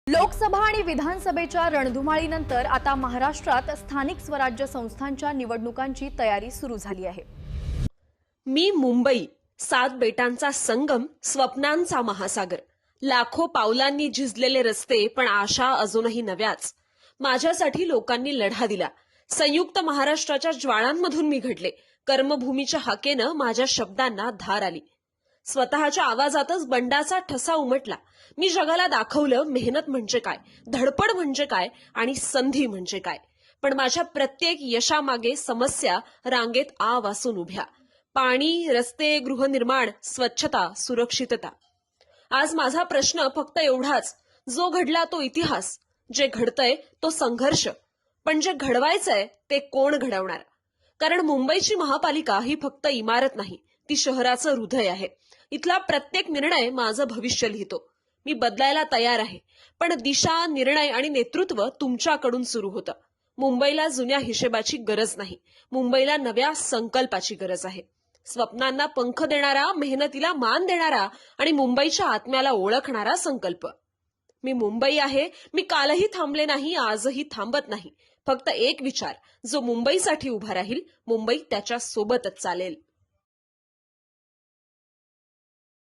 लोकसभा आणि विधानसभेच्या रणधुमाळीनंतर आता महाराष्ट्रात स्थानिक स्वराज्य संस्थांच्या निवडणुकांची तयारी सुरू झाली आहे। मी मुंबई, 7 बेटांचा संगम, स्वप्नांचा महासागर, लाखो पावलांनी झिजलेले रस्ते, पण आशा अजूनही नव्याच। माझ्यासाठी लोकांनी लढा दिला। संयुक्त महाराष्ट्राच्या ज्वाळांमधून मी घडले। कर्मभूमीच्या हाकेनं माझ्या शब्दांना धार आली। स्वतःच्या आवाजातच बंडाचा ठसा उमटला। मी जगाला दाखवलं मेहनत म्हणजे काय, धडपड म्हणजे काय आणि संधी म्हणजे काय। पण माझ्या प्रत्येक यशामागे समस्या रांगेत आ वासून उभ्या। पाणी, रस्ते, गृहनिर्माण, स्वच्छता, सुरक्षितता। आज माझा प्रश्न फक्त एवढाच, जो घडला तो इतिहास, जे घडतंय तो संघर्ष, पण जे घडवायचंय ते कोण घडवणार? कारण मुंबईची महापालिका ही फक्त इमारत नाही, ती शहराचं हृदय आहे। इथला प्रत्येक निर्णय माझं भविष्य लिहितो। मी बदलायला तयार आहे, पण दिशा, निर्णय आणि नेतृत्व तुमच्याकडून सुरू होतं। मुंबईला जुन्या हिशेबाची गरज नाही, मुंबईला नव्या संकल्पाची गरज आहे। स्वप्नांना पंख देणारा, मेहनतीला मान देणारा आणि मुंबईच्या आत्म्याला ओळखणारा संकल्प। मी मुंबई आहे। मी कालही थांबले नाही, आजही थांबत नाही। फक्त एक विचार, जो मुंबईसाठी उभा राहील, मुंबई त्याच्या सोबतच चालेल।